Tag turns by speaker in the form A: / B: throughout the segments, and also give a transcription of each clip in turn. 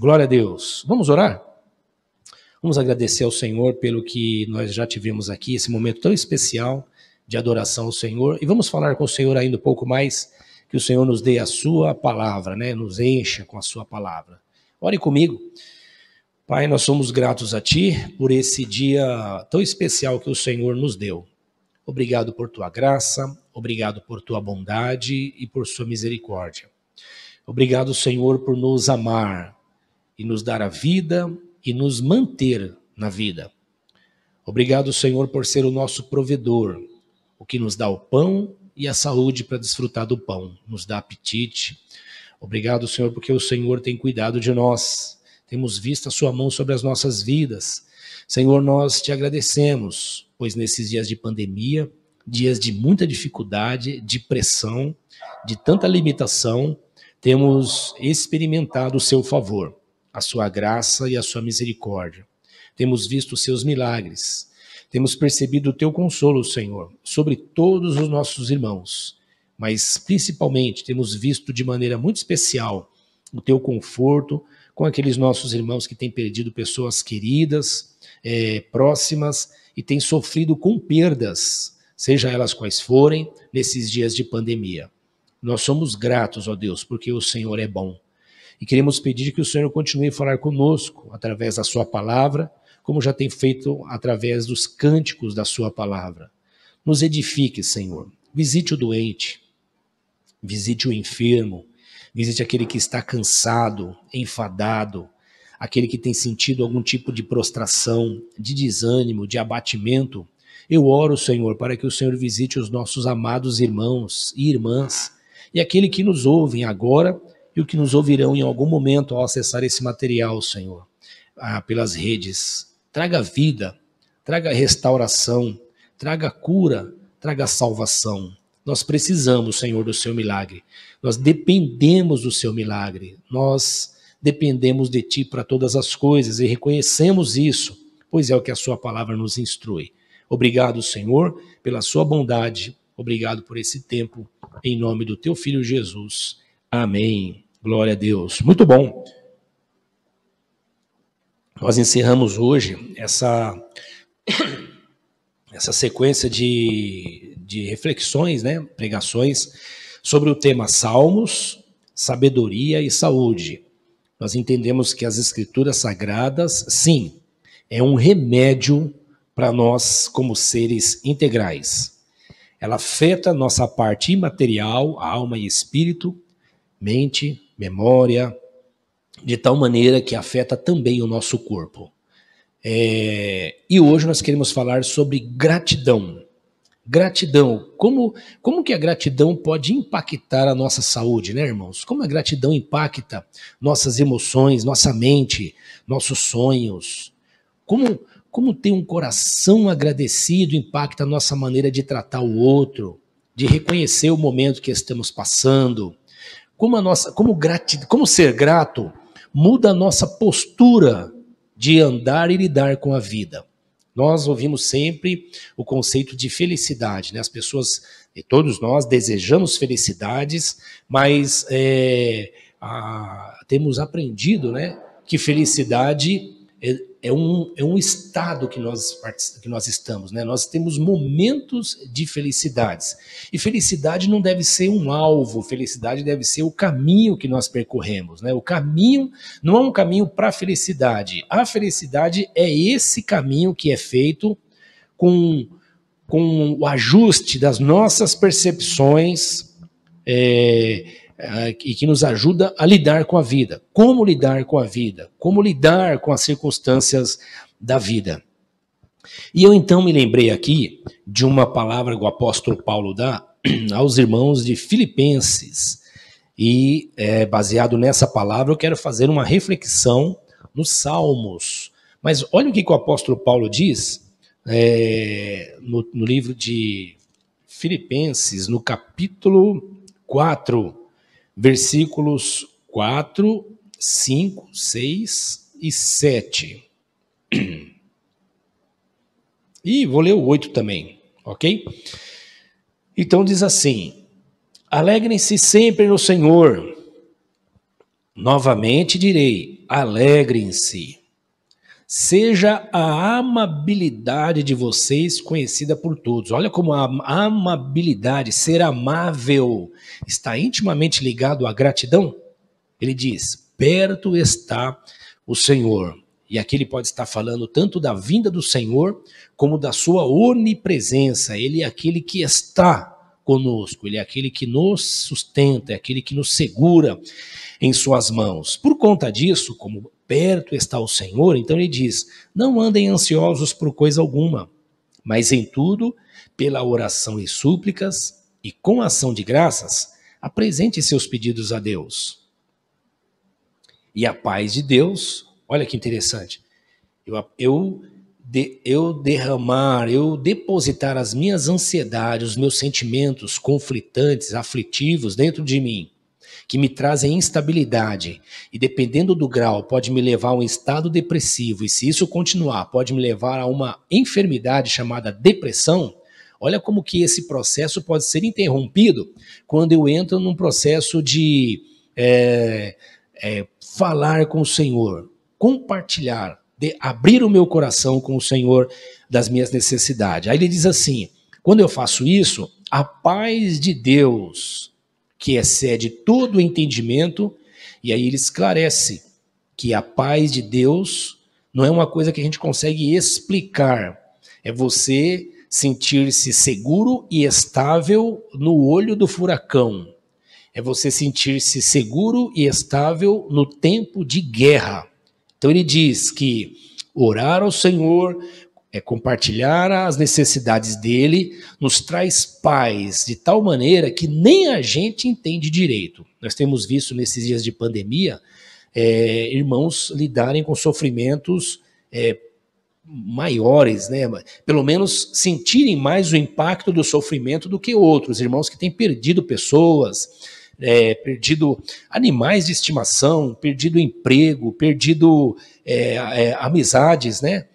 A: Glória a Deus. Vamos orar? Vamos agradecer ao Senhor pelo que nós já tivemos aqui, esse momento tão especial de adoração ao Senhor. E vamos falar com o Senhor ainda um pouco mais, que o Senhor nos dê a sua palavra, né? Nos encha com a sua palavra. Ore comigo. Pai, nós somos gratos a Ti por esse dia tão especial que o Senhor nos deu. Obrigado por Tua graça, obrigado por Tua bondade e por Sua misericórdia. Obrigado, Senhor, por nos amar e nos dar a vida e nos manter na vida. Obrigado, Senhor, por ser o nosso provedor, o que nos dá o pão e a saúde para desfrutar do pão, nos dá apetite. Obrigado, Senhor, porque o Senhor tem cuidado de nós, temos visto a sua mão sobre as nossas vidas. Senhor, nós te agradecemos, pois nesses dias de pandemia, dias de muita dificuldade, de pressão, de tanta limitação, temos experimentado o seu favor, a sua graça e a sua misericórdia. Temos visto os seus milagres. Temos percebido o teu consolo, Senhor, sobre todos os nossos irmãos. Mas, principalmente, temos visto de maneira muito especial o teu conforto com aqueles nossos irmãos que têm perdido pessoas queridas, próximas, e têm sofrido com perdas, seja elas quais forem, nesses dias de pandemia. Nós somos gratos, ó Deus, porque o Senhor é bom. E queremos pedir que o Senhor continue a falar conosco através da sua palavra, como já tem feito através dos cânticos da sua palavra. Nos edifique, Senhor. Visite o doente, visite o enfermo, visite aquele que está cansado, enfadado, aquele que tem sentido algum tipo de prostração, de desânimo, de abatimento. Eu oro, Senhor, para que o Senhor visite os nossos amados irmãos e irmãs, e aquele que nos ouvem agora e o que nos ouvirão em algum momento ao acessar esse material, Senhor, pelas redes. Traga vida, traga restauração, traga cura, traga salvação. Nós precisamos, Senhor, do seu milagre. Nós dependemos do seu milagre. Nós dependemos de Ti para todas as coisas e reconhecemos isso, pois é o que a sua palavra nos instrui. Obrigado, Senhor, pela sua bondade. Obrigado por esse tempo, em nome do Teu Filho Jesus. Amém. Glória a Deus. Muito bom. Nós encerramos hoje essa sequência de reflexões, né, pregações, sobre o tema Salmos, Sabedoria e Saúde. Nós entendemos que as Escrituras Sagradas, sim, é um remédio para nós como seres integrais. Ela afeta nossa parte imaterial, alma e espírito, mente, memória, de tal maneira que afeta também o nosso corpo. E hoje nós queremos falar sobre gratidão. Gratidão. Como que a gratidão pode impactar a nossa saúde, né, irmãos? Como a gratidão impacta nossas emoções, nossa mente, nossos sonhos? Como ter um coração agradecido impacta a nossa maneira de tratar o outro, de reconhecer o momento que estamos passando? Como ser grato muda a nossa postura de andar e lidar com a vida. Nós ouvimos sempre o conceito de felicidade, né? As pessoas, e todos nós, desejamos felicidades, mas temos aprendido, né, que felicidade é um estado que nós estamos, né? Nós temos momentos de felicidades. E felicidade não deve ser um alvo, felicidade deve ser o caminho que nós percorremos, né? O caminho não é um caminho para a felicidade. A felicidade é esse caminho que é feito com o ajuste das nossas percepções e que nos ajuda a lidar com a vida. Como lidar com a vida? Como lidar com as circunstâncias da vida? E eu então me lembrei aqui de uma palavra que o apóstolo Paulo dá aos irmãos de Filipenses. E baseado nessa palavra eu quero fazer uma reflexão nos Salmos. Mas olha o que o apóstolo Paulo diz no livro de Filipenses, no capítulo 4, versículos 4, 5, 6 e 7. E vou ler o 8 também, ok? Então diz assim: alegrem-se sempre no Senhor. Novamente direi, alegrem-se. Seja a amabilidade de vocês conhecida por todos. Olha como a amabilidade, ser amável, está intimamente ligado à gratidão. Ele diz, perto está o Senhor. E aqui ele pode estar falando tanto da vinda do Senhor, como da sua onipresença. Ele é aquele que está conosco, ele é aquele que nos sustenta, é aquele que nos segura em suas mãos. Por conta disso, como perto está o Senhor, então ele diz, não andem ansiosos por coisa alguma, mas em tudo, pela oração e súplicas, e com ação de graças, apresente seus pedidos a Deus. E a paz de Deus, olha que interessante, eu depositar as minhas ansiedades, os meus sentimentos conflitantes, aflitivos dentro de mim, que me trazem instabilidade, e dependendo do grau, pode me levar a um estado depressivo, e se isso continuar, pode me levar a uma enfermidade chamada depressão. Olha como que esse processo pode ser interrompido quando eu entro num processo de falar com o Senhor, compartilhar, de abrir o meu coração com o Senhor das minhas necessidades. Aí ele diz assim, quando eu faço isso, a paz de Deus, que excede todo o entendimento, e aí ele esclarece que a paz de Deus não é uma coisa que a gente consegue explicar, é você sentir-se seguro e estável no olho do furacão, é você sentir-se seguro e estável no tempo de guerra. Então ele diz que orar ao Senhor, compartilhar as necessidades dele, nos traz paz de tal maneira que nem a gente entende direito. Nós temos visto nesses dias de pandemia, irmãos lidarem com sofrimentos maiores, né? Pelo menos sentirem mais o impacto do sofrimento do que outros, irmãos que têm perdido pessoas, perdido animais de estimação, perdido emprego, perdido amizades, né?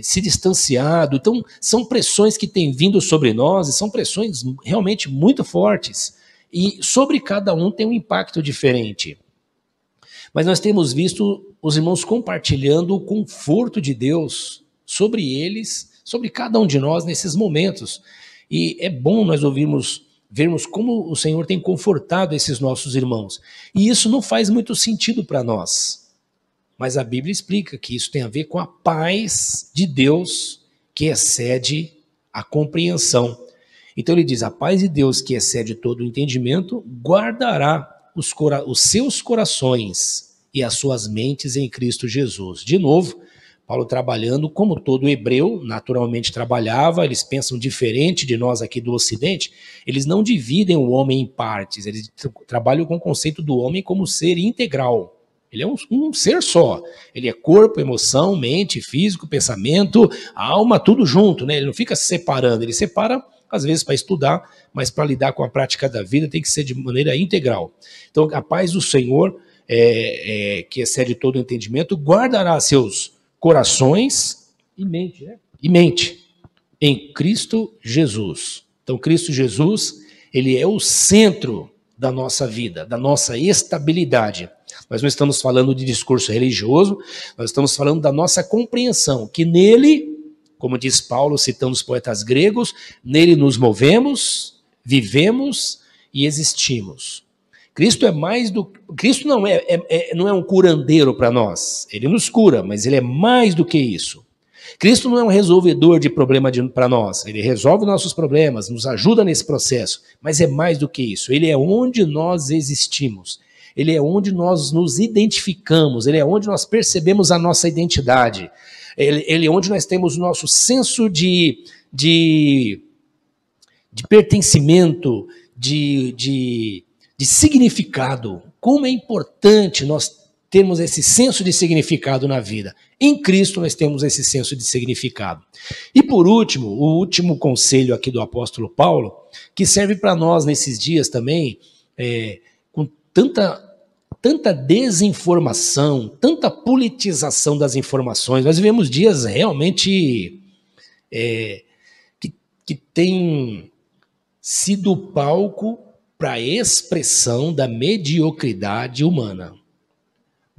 A: Se distanciado. Então, são pressões que têm vindo sobre nós e são pressões realmente muito fortes. E sobre cada um tem um impacto diferente. Mas nós temos visto os irmãos compartilhando o conforto de Deus sobre eles, sobre cada um de nós nesses momentos. E é bom nós vermos como o Senhor tem confortado esses nossos irmãos. E isso não faz muito sentido para nós. Mas a Bíblia explica que isso tem a ver com a paz de Deus que excede a compreensão. Então ele diz, a paz de Deus que excede todo o entendimento guardará os seus corações e as suas mentes em Cristo Jesus. De novo, Paulo trabalhando como todo hebreu naturalmente trabalhava, eles pensam diferente de nós aqui do Ocidente, eles não dividem o homem em partes, eles trabalham com o conceito do homem como ser integral. Ele é um ser só, ele é corpo, emoção, mente, físico, pensamento, alma, tudo junto, né? Ele não fica se separando, ele separa às vezes para estudar, mas para lidar com a prática da vida tem que ser de maneira integral. Então a paz do Senhor, que excede todo o entendimento, guardará seus corações e mente, né? E mente em Cristo Jesus. Então Cristo Jesus, ele é o centro da nossa vida, da nossa estabilidade. Nós não estamos falando de discurso religioso, nós estamos falando da nossa compreensão, que nele, como diz Paulo, citando os poetas gregos, nele nos movemos, vivemos e existimos. Cristo não é um curandeiro para nós, ele nos cura, mas ele é mais do que isso. Cristo não é um resolvedor de problema para nós, ele resolve nossos problemas, nos ajuda nesse processo, mas é mais do que isso, ele é onde nós existimos. Ele é onde nós nos identificamos, ele é onde nós percebemos a nossa identidade, ele é onde nós temos o nosso senso de pertencimento, de significado. Como é importante nós termos esse senso de significado na vida. Em Cristo nós temos esse senso de significado. E por último, o último conselho aqui do apóstolo Paulo, que serve para nós nesses dias também, com tanta desinformação, tanta politização das informações. Nós vivemos dias realmente que tem sido palco para a expressão da mediocridade humana.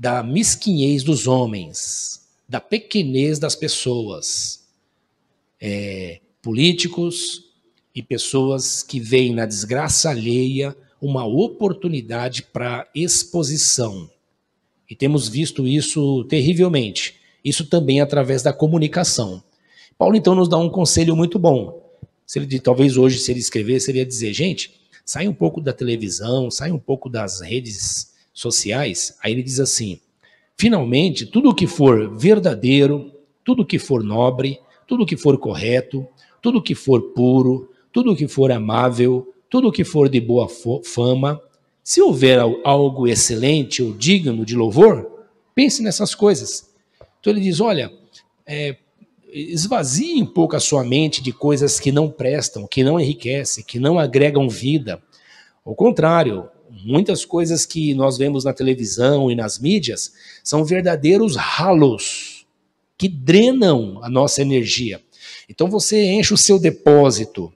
A: da mesquinhez dos homens, da pequenez das pessoas, políticos e pessoas que veem na desgraça alheia uma oportunidade para exposição. E temos visto isso terrivelmente. Isso também através da comunicação. Paulo, então, nos dá um conselho muito bom. Talvez hoje, se ele escrevesse, ele ia dizer, gente, sai um pouco da televisão, sai um pouco das redes sociais. Aí ele diz assim, finalmente, tudo o que for verdadeiro, tudo o que for nobre, tudo o que for correto, tudo o que for puro, tudo o que for amável, tudo o que for de boa fama, se houver algo excelente ou digno de louvor, pense nessas coisas. Então ele diz, olha, esvazie um pouco a sua mente de coisas que não prestam, que não enriquecem, que não agregam vida. Ao contrário, muitas coisas que nós vemos na televisão e nas mídias são verdadeiros ralos que drenam a nossa energia. Então você enche o seu depósito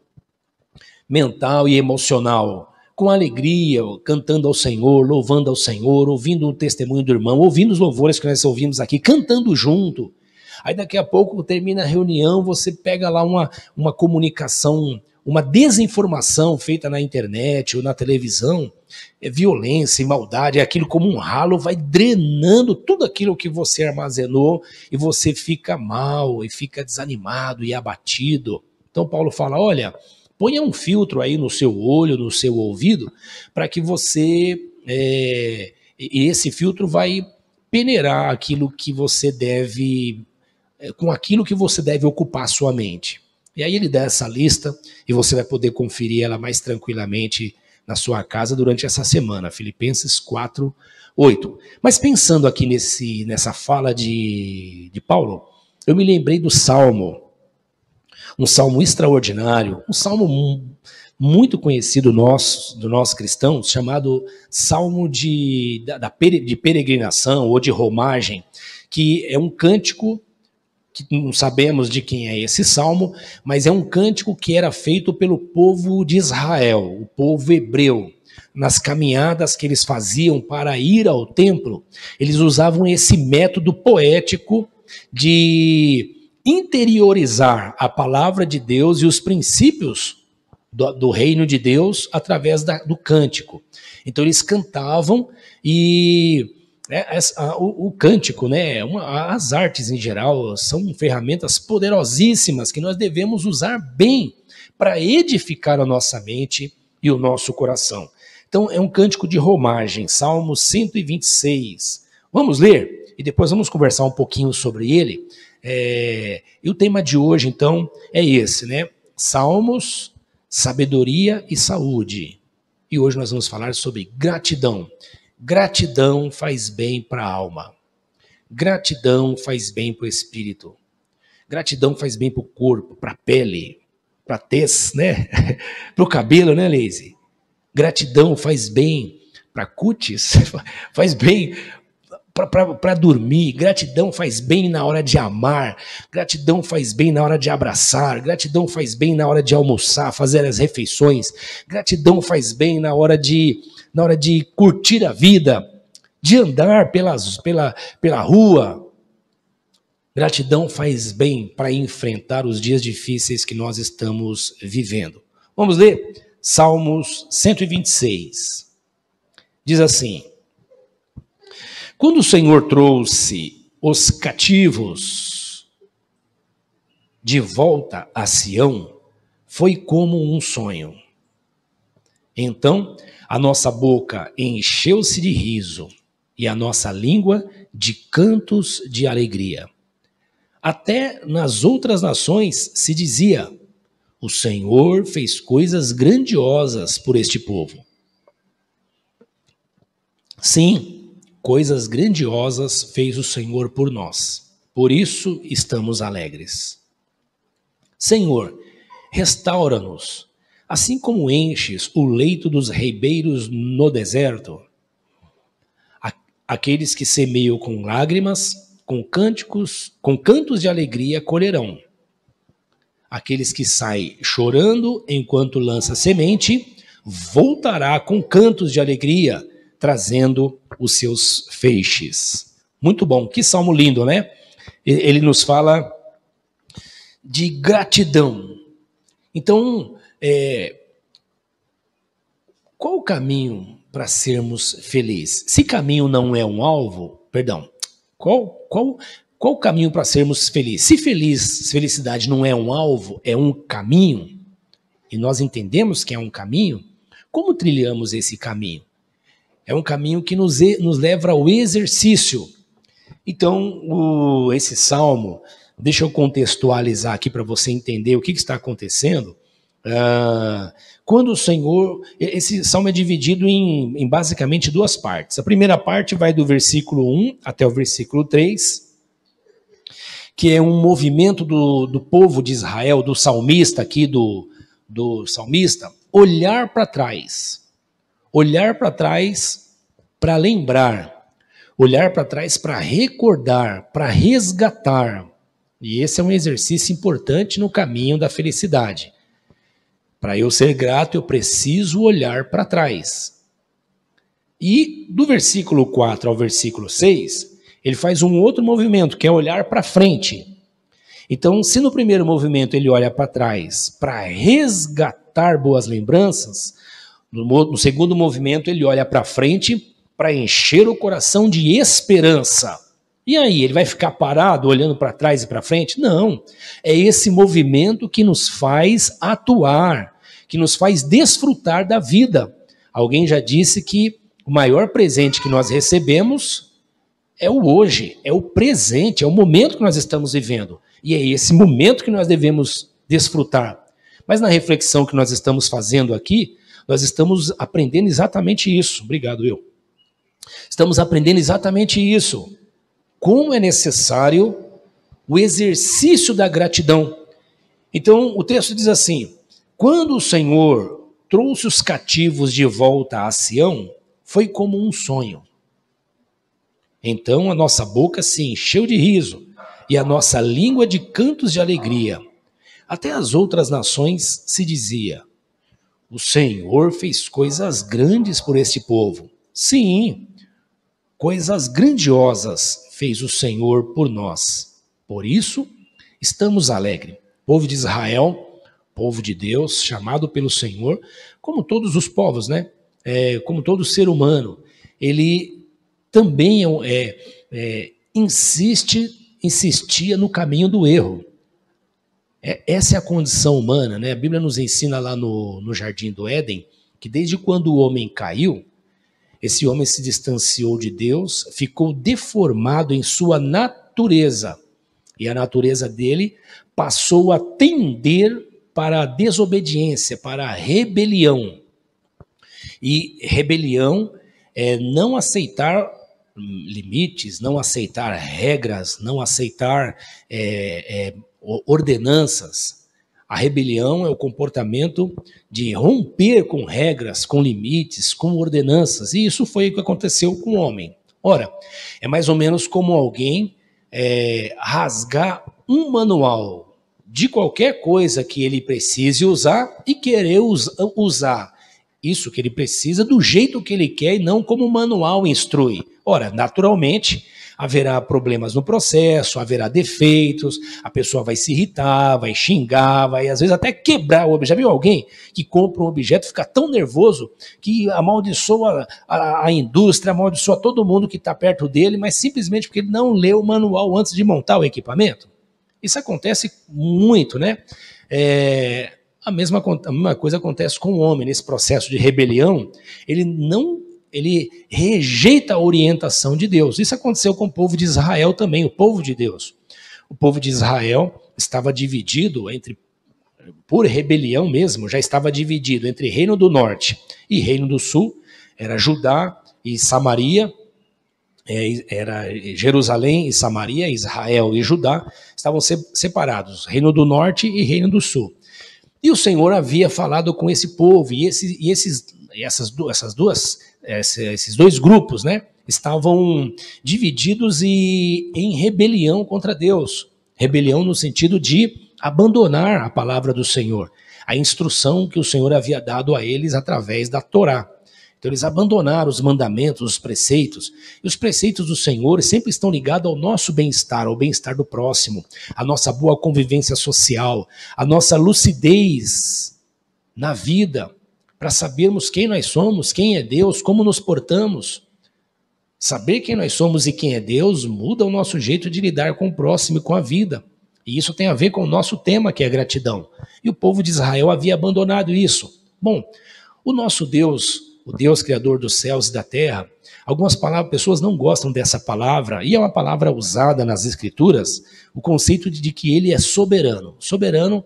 A: mental e emocional com alegria, cantando ao Senhor, louvando ao Senhor, ouvindo o testemunho do irmão, ouvindo os louvores que nós ouvimos aqui, cantando junto. Aí daqui a pouco termina a reunião, você pega lá uma comunicação, uma desinformação feita na internet ou na televisão, violência e maldade, aquilo como um ralo vai drenando tudo aquilo que você armazenou e você fica mal e fica desanimado e abatido. Então Paulo fala, olha, ponha um filtro aí no seu olho, no seu ouvido, para que você, esse filtro vai peneirar aquilo que você deve, com aquilo que você deve ocupar a sua mente. E aí ele dá essa lista e você vai poder conferir ela mais tranquilamente na sua casa durante essa semana, Filipenses 4:8. Mas pensando aqui nessa fala de Paulo, eu me lembrei do Salmo, um salmo extraordinário, um salmo muito conhecido do nós cristãos, chamado Salmo de peregrinação ou de romagem, que é um cântico, que não sabemos de quem é esse salmo, mas é um cântico que era feito pelo povo de Israel, o povo hebreu. Nas caminhadas que eles faziam para ir ao templo, eles usavam esse método poético de interiorizar a palavra de Deus e os princípios do reino de Deus através do cântico. Então eles cantavam e o cântico, né, as artes em geral, são ferramentas poderosíssimas que nós devemos usar bem para edificar a nossa mente e o nosso coração. Então é um cântico de romagem, Salmo 126. Vamos ler e depois vamos conversar um pouquinho sobre ele. E o tema de hoje, então, é esse, né? Salmos, sabedoria e saúde. E hoje nós vamos falar sobre gratidão. Gratidão faz bem para a alma. Gratidão faz bem para o espírito. Gratidão faz bem para o corpo, para a pele, para a tez, né? Para o cabelo, né, Leise? Gratidão faz bem para a cutis, faz bem para dormir, gratidão faz bem na hora de amar, gratidão faz bem na hora de abraçar, gratidão faz bem na hora de almoçar, fazer as refeições, gratidão faz bem na hora de curtir a vida, de andar pela rua. Gratidão faz bem para enfrentar os dias difíceis que nós estamos vivendo. Vamos ler Salmos 126. Diz assim: quando o Senhor trouxe os cativos de volta a Sião, foi como um sonho. Então, a nossa boca encheu-se de riso e a nossa língua de cantos de alegria. Até nas outras nações se dizia: o Senhor fez coisas grandiosas por este povo. Sim, coisas grandiosas fez o Senhor por nós. Por isso estamos alegres. Senhor, restaura-nos, assim como enches o leito dos ribeiros no deserto. Aqueles que semeiam com lágrimas, com cantos de alegria colherão. Aqueles que saem chorando enquanto lança semente, voltará com cantos de alegria, trazendo os seus feixes. Muito bom, que salmo lindo, né? Ele nos fala de gratidão. Então, qual o caminho para sermos felizes? Se caminho não é um alvo, perdão, qual o caminho para sermos felizes? Se felicidade não é um alvo, é um caminho, e nós entendemos que é um caminho, como trilhamos esse caminho? É um caminho que nos leva ao exercício. Então, esse salmo, deixa eu contextualizar aqui para você entender o que está acontecendo. Quando o Senhor... Esse salmo é dividido em basicamente duas partes. A primeira parte vai do versículo 1 até o versículo 3, que é um movimento do povo de Israel, do salmista aqui, do salmista, olhar para trás. Olhar para trás para lembrar. Olhar para trás para recordar, para resgatar. E esse é um exercício importante no caminho da felicidade. Para eu ser grato, eu preciso olhar para trás. E do versículo 4 ao versículo 6, ele faz um outro movimento, que é olhar para frente. Então, se no primeiro movimento ele olha para trás para resgatar boas lembranças, no segundo movimento ele olha para frente para encher o coração de esperança. E aí, ele vai ficar parado olhando para trás e para frente? Não. É esse movimento que nos faz atuar, que nos faz desfrutar da vida. Alguém já disse que o maior presente que nós recebemos é o hoje, é o presente, é o momento que nós estamos vivendo. E é esse momento que nós devemos desfrutar. Mas na reflexão que nós estamos fazendo aqui, nós estamos aprendendo exatamente isso. Obrigado, Will. Estamos aprendendo exatamente isso. Como é necessário o exercício da gratidão. Então, o texto diz assim: quando o Senhor trouxe os cativos de volta a Sião, foi como um sonho. Então a nossa boca se encheu de riso e a nossa língua de cantos de alegria. Até as outras nações se dizia: o Senhor fez coisas grandes por este povo. Sim, coisas grandiosas fez o Senhor por nós. Por isso, estamos alegres. O povo de Israel, povo de Deus, chamado pelo Senhor, como todos os povos, né? Como todo ser humano, ele também insistia no caminho do erro. Essa é a condição humana, né? A Bíblia nos ensina lá no Jardim do Éden que desde quando o homem caiu, esse homem se distanciou de Deus, ficou deformado em sua natureza. E a natureza dele passou a tender para a desobediência, para a rebelião. E rebelião é não aceitar limites, não aceitar regras, não aceitar ordenanças. A rebelião é o comportamento de romper com regras, com limites, com ordenanças. E isso foi o que aconteceu com o homem. Ora, é mais ou menos como alguém rasgar um manual de qualquer coisa que ele precise usar e querer usar isso que ele precisa do jeito que ele quer e não como o manual instrui. Ora, naturalmente, haverá problemas no processo, haverá defeitos, a pessoa vai se irritar, vai xingar, vai às vezes até quebrar o objeto. Já viu alguém que compra um objeto e fica tão nervoso que amaldiçoa a indústria, amaldiçoa todo mundo que está perto dele, mas simplesmente porque ele não leu o manual antes de montar o equipamento? Isso acontece muito, né? A mesma coisa acontece com o homem. Nesse processo de rebelião, ele rejeita a orientação de Deus. Isso aconteceu com o povo de Israel também, o povo de Deus. O povo de Israel estava dividido por rebelião mesmo, já estava dividido entre Reino do Norte e Reino do Sul. Era Judá e Samaria, era Jerusalém e Samaria, Israel e Judá, estavam separados, Reino do Norte e Reino do Sul. E o Senhor havia falado com esse povo, e esses dois grupos, né, estavam divididos em rebelião contra Deus. Rebelião no sentido de abandonar a palavra do Senhor, a instrução que o Senhor havia dado a eles através da Torá. Então eles abandonaram os mandamentos, os preceitos. E os preceitos do Senhor sempre estão ligados ao nosso bem-estar, ao bem-estar do próximo, à nossa boa convivência social, à nossa lucidez na vida, para sabermos quem nós somos, quem é Deus, como nos portamos. Saber quem nós somos e quem é Deus muda o nosso jeito de lidar com o próximo e com a vida. E isso tem a ver com o nosso tema, que é a gratidão. E o povo de Israel havia abandonado isso. Bom, o nosso Deus, o Deus criador dos céus e da terra, algumas pessoas não gostam dessa palavra, e é uma palavra usada nas Escrituras, o conceito de que ele é soberano. Soberano,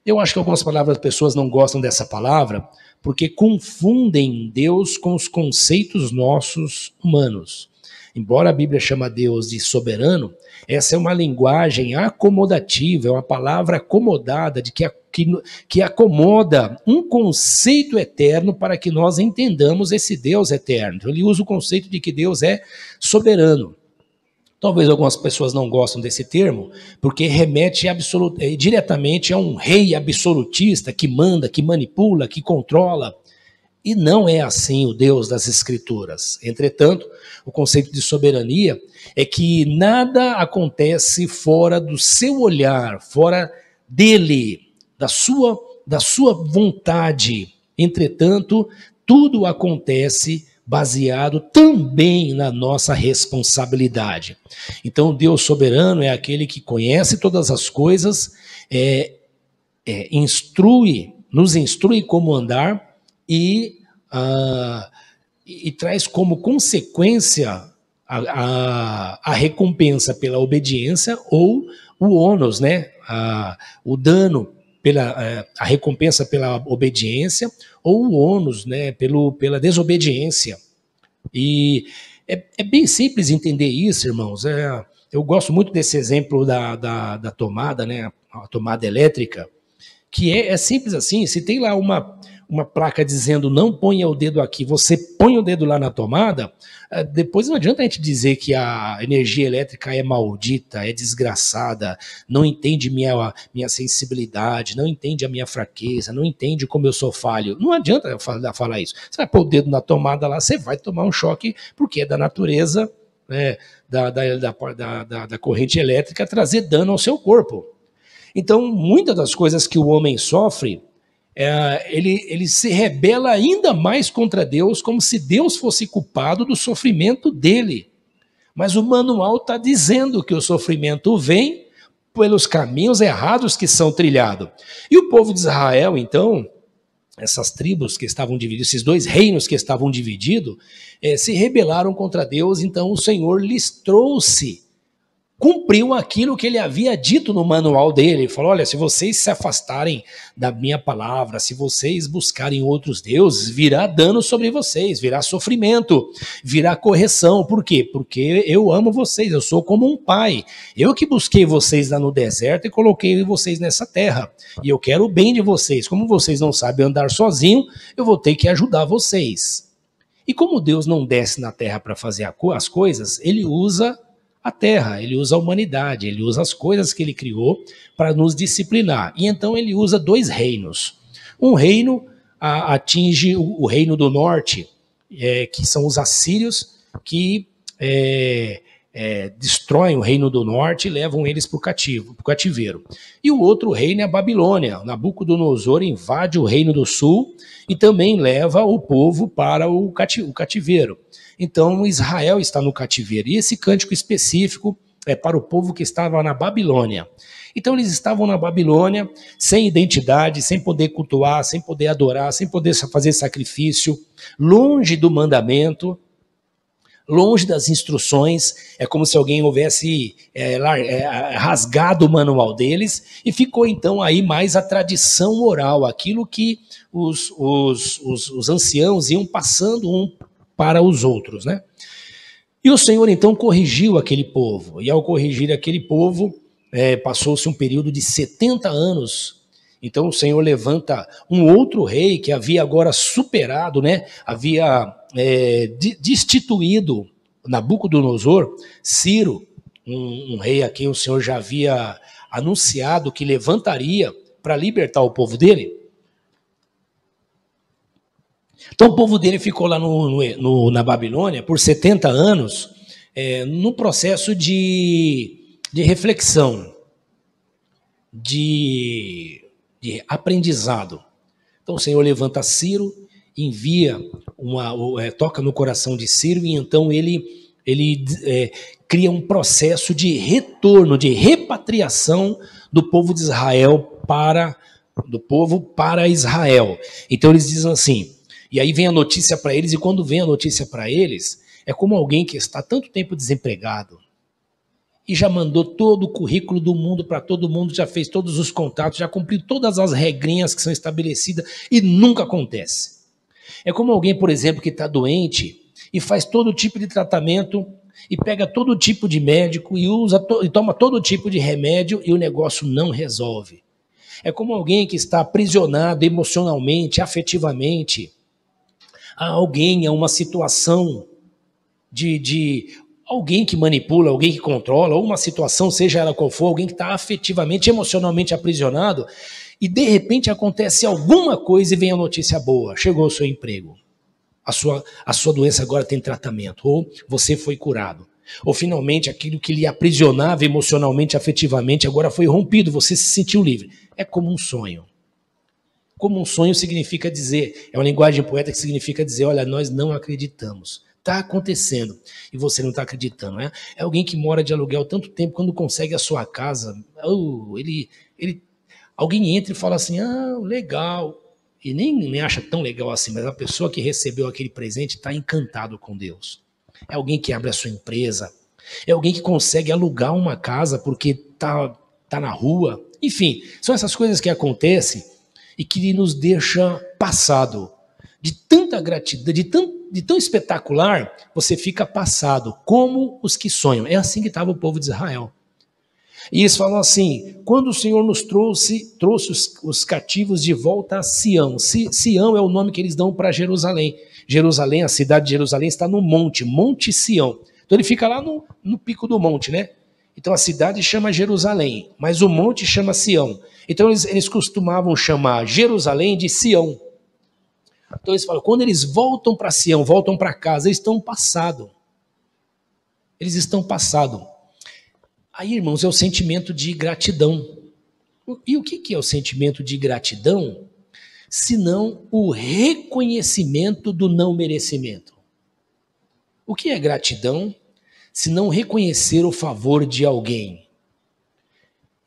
A: eu acho que algumas pessoas não gostam dessa palavra, porque confundem Deus com os conceitos nossos humanos. Embora a Bíblia chama Deus de soberano, essa é uma linguagem acomodativa, é uma palavra acomodada, que acomoda um conceito eterno para que nós entendamos esse Deus eterno. Então, ele usa o conceito de que Deus é soberano. Talvez algumas pessoas não gostam desse termo, porque remete diretamente a um rei absolutista que manda, que manipula, que controla. E não é assim o Deus das Escrituras. Entretanto, o conceito de soberania é que nada acontece fora do seu olhar, fora dele, da sua vontade. Entretanto, tudo acontece baseado também na nossa responsabilidade. Então, Deus soberano é aquele que conhece todas as coisas, nos instrui como andar e traz como consequência a recompensa pela obediência ou o ônus, né? O dano, a recompensa pela obediência ou o ônus, né, pela desobediência. E é bem simples entender isso, irmãos. Eu gosto muito desse exemplo da tomada, né, a tomada elétrica, que é simples assim. Se tem lá uma placa dizendo não ponha o dedo aqui, você põe o dedo lá na tomada, depois não adianta a gente dizer que a energia elétrica é maldita, é desgraçada, não entende minha sensibilidade, não entende a minha fraqueza, não entende como eu sou falho. Não adianta falar isso. Você vai pôr o dedo na tomada lá, você vai tomar um choque, porque é da natureza, né, da corrente elétrica trazer dano ao seu corpo. Então, muitas das coisas que o homem sofre, ele se rebela ainda mais contra Deus, como se Deus fosse culpado do sofrimento dele. Mas o manual está dizendo que o sofrimento vem pelos caminhos errados que são trilhados. E o povo de Israel, então, essas tribos que estavam divididas, esses dois reinos que estavam divididos, se rebelaram contra Deus. Então o Senhor lhes trouxe, cumpriu aquilo que ele havia dito no manual dele. Ele falou, olha, se vocês se afastarem da minha palavra, se vocês buscarem outros deuses, virá dano sobre vocês, virá sofrimento, virá correção. Por quê? Porque eu amo vocês, eu sou como um pai. Eu que busquei vocês lá no deserto e coloquei vocês nessa terra. E eu quero o bem de vocês. Como vocês não sabem andar sozinhos, eu vou ter que ajudar vocês. E como Deus não desce na terra para fazer as coisas, ele usa a terra, ele usa a humanidade, ele usa as coisas que ele criou para nos disciplinar. E então ele usa dois reinos. Um reino atinge o reino do norte, que são os assírios, que destroem o reino do norte e levam eles para o cativeiro. E o outro reino é a Babilônia. Nabucodonosor invade o reino do sul e também leva o povo para o cativeiro. Então Israel está no cativeiro. E esse cântico específico é para o povo que estava na Babilônia. Então eles estavam na Babilônia, sem identidade, sem poder cultuar, sem poder adorar, sem poder fazer sacrifício, longe do mandamento, longe das instruções. É como se alguém houvesse rasgado o manual deles, e ficou então aí mais a tradição oral, aquilo que os anciãos iam passando um para os outros, né? E o Senhor então corrigiu aquele povo, e ao corrigir aquele povo, passou-se um período de 70 anos. Então o Senhor levanta um outro rei que havia agora superado, né? Havia destituído Nabucodonosor, Ciro, um rei a quem o Senhor já havia anunciado que levantaria para libertar o povo dele. Então o povo dele ficou lá na Babilônia por 70 anos, no processo de reflexão, de aprendizado. Então o Senhor levanta Ciro, envia, toca no coração de Ciro, e então ele cria um processo de retorno, de repatriação do povo de Israel para Israel. Então eles dizem assim, e aí vem a notícia para eles, e quando vem a notícia para eles, é como alguém que está tanto tempo desempregado, e já mandou todo o currículo do mundo para todo mundo, já fez todos os contatos, já cumpriu todas as regrinhas que são estabelecidas, e nunca acontece. É como alguém, por exemplo, que está doente, e faz todo tipo de tratamento, e pega todo tipo de médico, e toma todo tipo de remédio, e o negócio não resolve. É como alguém que está aprisionado emocionalmente, afetivamente, a alguém, a uma situação de alguém que manipula, alguém que controla, ou uma situação, seja ela qual for, alguém que está afetivamente, emocionalmente aprisionado, e de repente acontece alguma coisa e vem a notícia boa, chegou o seu emprego, a sua doença agora tem tratamento, ou você foi curado, ou finalmente aquilo que lhe aprisionava emocionalmente, afetivamente, agora foi rompido, você se sentiu livre. É como um sonho. Como um sonho significa dizer, é uma linguagem poética que significa dizer, olha, nós não acreditamos. Está acontecendo e você não está acreditando, né? É alguém que mora de aluguel tanto tempo, quando consegue a sua casa, alguém entra e fala assim, legal, e nem acha tão legal assim, mas a pessoa que recebeu aquele presente está encantado com Deus. É alguém que abre a sua empresa, é alguém que consegue alugar uma casa porque tá na rua. Enfim, são essas coisas que acontecem e que nos deixa passado. De tanta gratidão, de tão espetacular, você fica passado, como os que sonham. É assim que estava o povo de Israel. E eles falam assim, quando o Senhor nos trouxe os cativos de volta a Sião. Sião é o nome que eles dão para Jerusalém. Jerusalém, a cidade de Jerusalém está no Monte Sião. Então ele fica lá no pico do monte, né? Então a cidade chama Jerusalém, mas o monte chama Sião. Então eles costumavam chamar Jerusalém de Sião. Então eles falam, quando eles voltam para Sião, voltam para casa, eles estão passado. Eles estão passado. Aí, irmãos, é o sentimento de gratidão. E o que é o sentimento de gratidão? Senão o reconhecimento do não merecimento. O que é gratidão? Senão reconhecer o favor de alguém.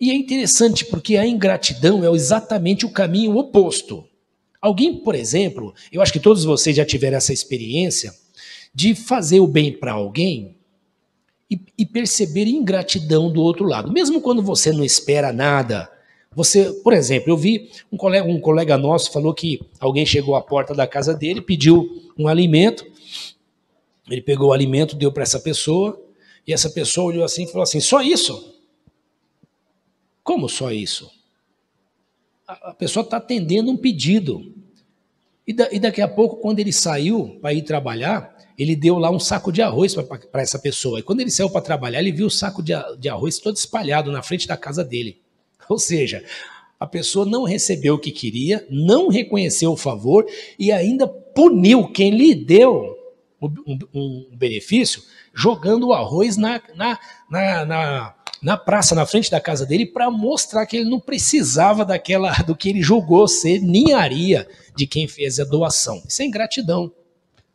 A: E é interessante porque a ingratidão é exatamente o caminho oposto. Alguém, por exemplo, eu acho que todos vocês já tiveram essa experiência de fazer o bem para alguém e perceber ingratidão do outro lado. Mesmo quando você não espera nada. Você, por exemplo, eu vi um colega nosso falou que alguém chegou à porta da casa dele, pediu um alimento, ele pegou o alimento, deu para essa pessoa, e essa pessoa olhou assim e falou assim, só isso? Como só isso? A pessoa está atendendo um pedido. E daqui a pouco, quando ele saiu para ir trabalhar, ele deu lá um saco de arroz para essa pessoa. E quando ele saiu para trabalhar, ele viu o saco de arroz todo espalhado na frente da casa dele. Ou seja, a pessoa não recebeu o que queria, não reconheceu o favor e ainda puniu quem lhe deu um benefício, jogando o arroz na praça, na frente da casa dele, para mostrar que ele não precisava do que ele julgou ser ninharia de quem fez a doação. Isso é ingratidão,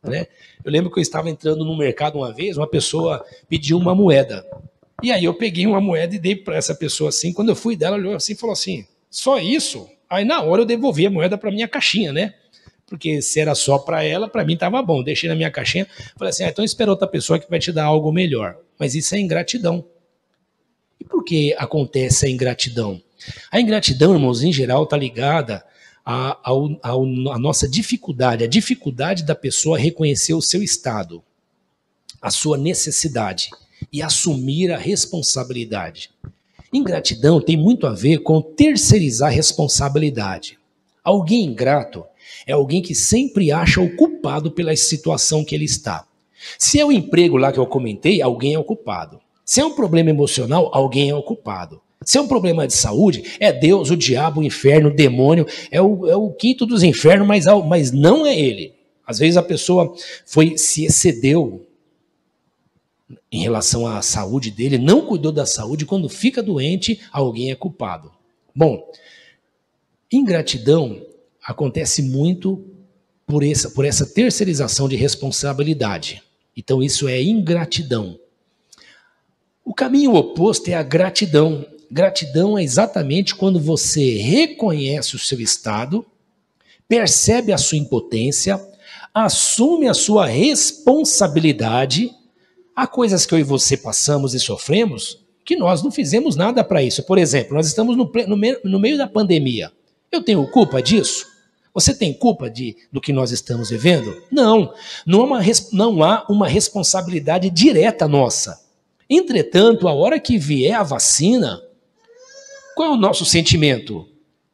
A: né? Eu lembro que eu estava entrando no mercado uma vez, uma pessoa pediu uma moeda. E aí eu peguei uma moeda e dei para essa pessoa assim. Quando eu fui dela, ela olhou assim e falou assim, só isso? Aí na hora eu devolvi a moeda para minha caixinha, né? Porque se era só para ela, para mim estava bom. Deixei na minha caixinha, falei assim, então espera outra pessoa que vai te dar algo melhor. Mas isso é ingratidão. E por que acontece a ingratidão? A ingratidão, irmãos, em geral está ligada à nossa dificuldade, a dificuldade da pessoa reconhecer o seu estado, a sua necessidade e assumir a responsabilidade. Ingratidão tem muito a ver com terceirizar a responsabilidade. Alguém ingrato é alguém que sempre acha o culpado pela situação que ele está. Se é o emprego lá que eu comentei, alguém é o culpado. Se é um problema emocional, alguém é o culpado. Se é um problema de saúde, é Deus, o diabo, o inferno, o demônio, é o quinto dos infernos, mas não é ele. Às vezes a pessoa se excedeu em relação à saúde dele, não cuidou da saúde, quando fica doente, alguém é culpado. Bom, ingratidão acontece muito por essa terceirização de responsabilidade. Então isso é ingratidão. O caminho oposto é a gratidão. Gratidão é exatamente quando você reconhece o seu estado, percebe a sua impotência, assume a sua responsabilidade. Há coisas que eu e você passamos e sofremos que nós não fizemos nada para isso. Por exemplo, nós estamos no meio da pandemia. Eu tenho culpa disso? Você tem culpa do que nós estamos vivendo? Não. Não há uma responsabilidade direta nossa. Entretanto, a hora que vier a vacina, qual é o nosso sentimento?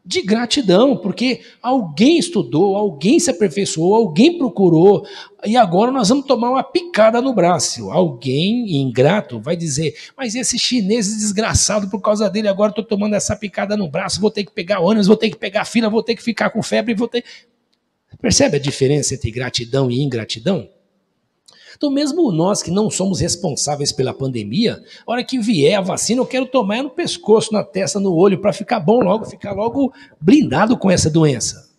A: De gratidão, porque alguém estudou, alguém se aperfeiçoou, alguém procurou, e agora nós vamos tomar uma picada no braço. Alguém ingrato vai dizer, mas esse chinês desgraçado, por causa dele, agora estou tomando essa picada no braço, vou ter que pegar ônibus, vou ter que pegar fila, vou ter que ficar com febre, Percebe a diferença entre gratidão e ingratidão? Então, mesmo nós que não somos responsáveis pela pandemia, a hora que vier a vacina, eu quero tomar no pescoço, na testa, no olho, para ficar bom logo, ficar logo blindado com essa doença.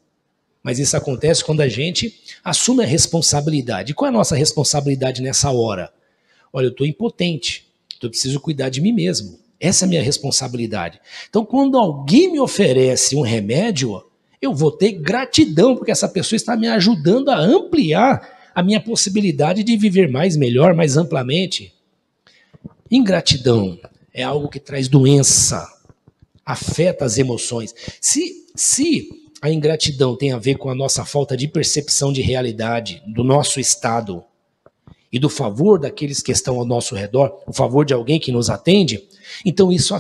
A: Mas isso acontece quando a gente assume a responsabilidade. Qual é a nossa responsabilidade nessa hora? Olha, eu estou impotente, eu preciso cuidar de mim mesmo. Essa é a minha responsabilidade. Então, quando alguém me oferece um remédio, eu vou ter gratidão, porque essa pessoa está me ajudando a ampliar a minha possibilidade de viver mais, melhor, mais amplamente. Ingratidão é algo que traz doença, afeta as emoções. Se a ingratidão tem a ver com a nossa falta de percepção de realidade, do nosso estado e do favor daqueles que estão ao nosso redor, o favor de alguém que nos atende, então isso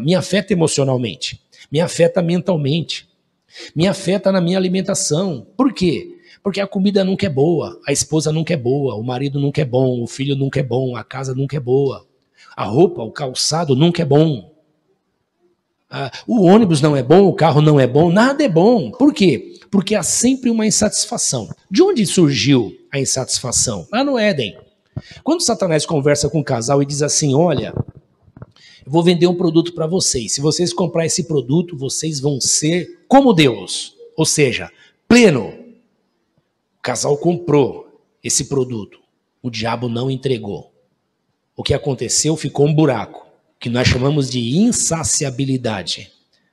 A: me afeta emocionalmente, me afeta mentalmente, me afeta na minha alimentação. Por quê? Porque a comida nunca é boa, a esposa nunca é boa, o marido nunca é bom, o filho nunca é bom, a casa nunca é boa, a roupa, o calçado nunca é bom, o ônibus não é bom, o carro não é bom, nada é bom. Por quê? Porque há sempre uma insatisfação. De onde surgiu a insatisfação? Lá no Éden. Quando Satanás conversa com o casal e diz assim, olha, eu vou vender um produto para vocês, se vocês comprarem esse produto, vocês vão ser como Deus, ou seja, pleno. O casal comprou esse produto, o diabo não entregou. O que aconteceu? Ficou um buraco, que nós chamamos de insaciabilidade.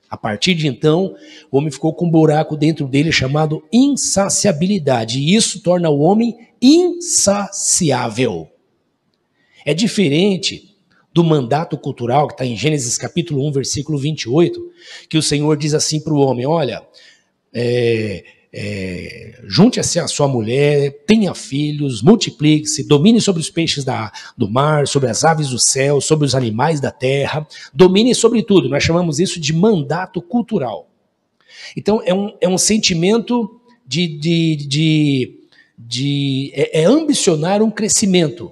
A: A partir de então, o homem ficou com um buraco dentro dele chamado insaciabilidade, e isso torna o homem insaciável. É diferente do mandato cultural, que está em Gênesis capítulo 1, versículo 28, que o Senhor diz assim para o homem, olha, junte-se a sua mulher, tenha filhos, multiplique-se, domine sobre os peixes do mar, sobre as aves do céu, sobre os animais da terra, domine sobre tudo. Nós chamamos isso de mandato cultural. Então é um sentimento é ambicionar um crescimento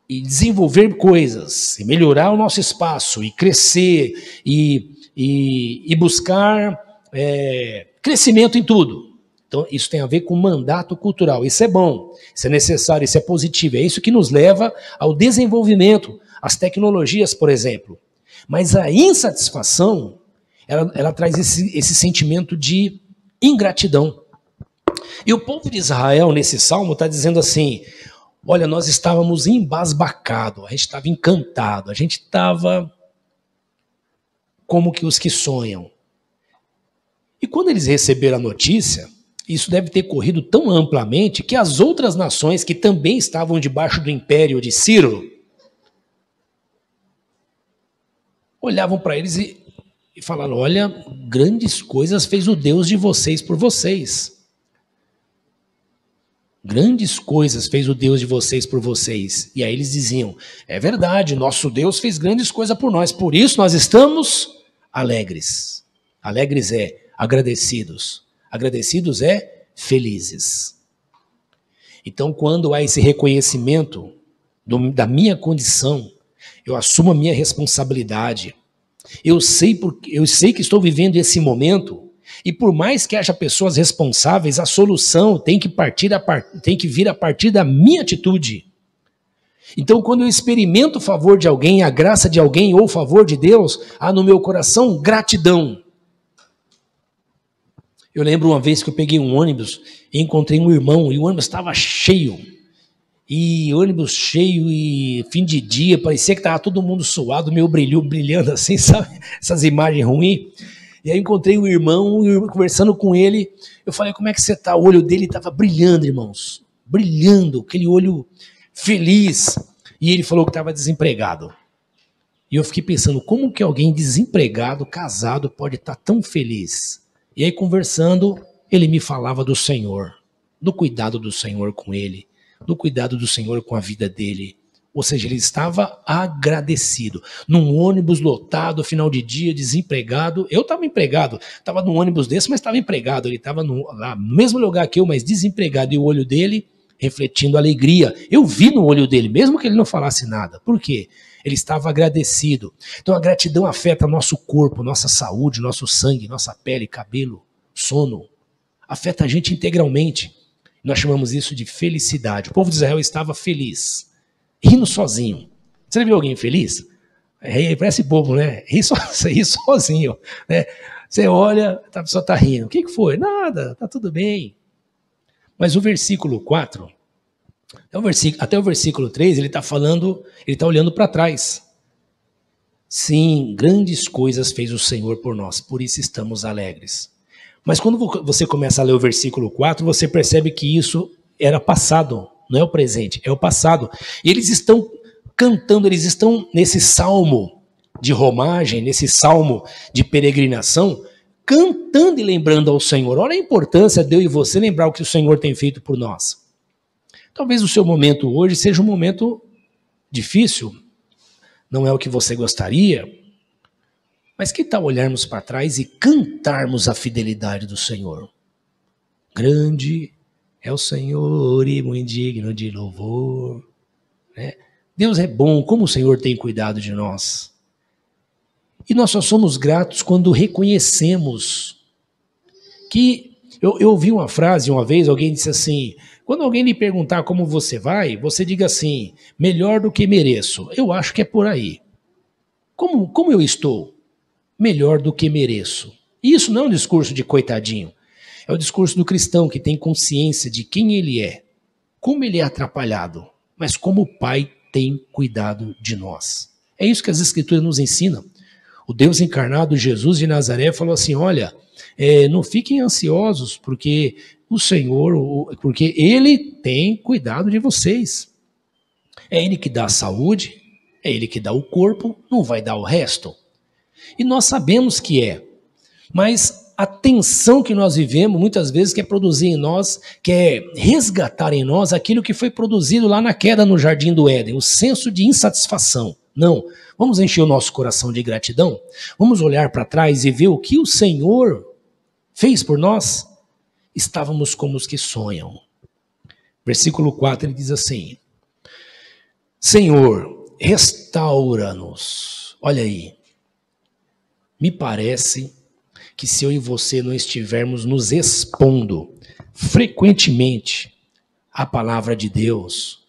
A: e desenvolver coisas, e melhorar o nosso espaço, e crescer, e buscar crescimento em tudo. Então, isso tem a ver com mandato cultural. Isso é bom, isso é necessário, isso é positivo. É isso que nos leva ao desenvolvimento, às tecnologias, por exemplo. Mas a insatisfação, ela traz esse sentimento de ingratidão. E o povo de Israel, nesse salmo, está dizendo assim, olha, nós estávamos embasbacados, a gente estava encantado, a gente estava como que os que sonham. E quando eles receberam a notícia, isso deve ter corrido tão amplamente que as outras nações que também estavam debaixo do império de Ciro olhavam para eles e falaram, olha, grandes coisas fez o Deus de vocês por vocês. Grandes coisas fez o Deus de vocês por vocês. E aí eles diziam, é verdade, nosso Deus fez grandes coisas por nós, por isso nós estamos alegres. Alegres é agradecidos. Agradecidos é felizes. Então, quando há esse reconhecimento da minha condição, eu assumo a minha responsabilidade. Eu sei que estou vivendo esse momento, E por mais que haja pessoas responsáveis, a solução tem que vir a partir da minha atitude. Então, quando eu experimento o favor de alguém, a graça de alguém ou o favor de Deus, há no meu coração gratidão. Eu lembro uma vez que eu peguei um ônibus e encontrei um irmão, e o ônibus estava cheio. E ônibus cheio e fim de dia, parecia que estava todo mundo suado, meio brilhando assim, sabe? Essas imagens ruins. E aí encontrei um irmão, conversando com ele, eu falei, como é que você está? O olho dele estava brilhando, irmãos. Brilhando, aquele olho feliz. E ele falou que estava desempregado. E eu fiquei pensando, como que alguém desempregado, casado, pode estar tão feliz? E aí conversando, ele me falava do Senhor, do cuidado do Senhor com ele, do cuidado do Senhor com a vida dele. Ou seja, ele estava agradecido. Num ônibus lotado, final de dia, desempregado. Eu estava empregado, estava num ônibus desse, mas estava empregado. Ele estava lá no mesmo lugar que eu, mas desempregado. E o olho dele refletindo alegria. Eu vi no olho dele, mesmo que ele não falasse nada. Por quê? Ele estava agradecido. Então a gratidão afeta nosso corpo, nossa saúde, nosso sangue, nossa pele, cabelo, sono. Afeta a gente integralmente. Nós chamamos isso de felicidade. O povo de Israel estava feliz, rindo sozinho. Você já viu alguém feliz? Parece bobo, né? Ri sozinho. Né? Você olha, a pessoa está rindo. O que foi? Nada, está tudo bem. Mas o versículo 4, até o versículo 3, ele está falando, ele está olhando para trás. Sim, grandes coisas fez o Senhor por nós, por isso estamos alegres. Mas quando você começa a ler o versículo 4, você percebe que isso era passado, não é o presente, é o passado. E eles estão cantando, eles estão nesse salmo de romagem, nesse salmo de peregrinação, cantando e lembrando ao Senhor. Olha a importância de eu e você lembrar o que o Senhor tem feito por nós. Talvez o seu momento hoje seja um momento difícil, não é o que você gostaria, mas que tal olharmos para trás e cantarmos a fidelidade do Senhor? Grande é o Senhor e muito digno de louvor. Né? Deus é bom, como o Senhor tem cuidado de nós. E nós só somos gratos quando reconhecemos que... Eu ouvi uma frase uma vez, alguém disse assim, quando alguém lhe perguntar como você vai, você diga assim, melhor do que mereço. Eu acho que é por aí. Como eu estou? Melhor do que mereço. E isso não é um discurso de coitadinho. É o discurso do cristão que tem consciência de quem ele é, como ele é atrapalhado, mas como o Pai tem cuidado de nós. É isso que as Escrituras nos ensinam. O Deus encarnado, Jesus de Nazaré, falou assim, olha, não fiquem ansiosos, porque o Senhor, porque Ele tem cuidado de vocês. É Ele que dá a saúde, é Ele que dá o corpo, não vai dar o resto. E nós sabemos que é, mas a tensão que nós vivemos, muitas vezes, quer produzir em nós, quer resgatar em nós aquilo que foi produzido lá na queda no Jardim do Éden, o senso de insatisfação. Não, vamos encher o nosso coração de gratidão, vamos olhar para trás e ver o que o Senhor fez por nós. Estávamos como os que sonham. Versículo 4, ele diz assim, Senhor, restaura-nos. Olha aí, me parece que se eu e você não estivermos nos expondo frequentemente à palavra de Deus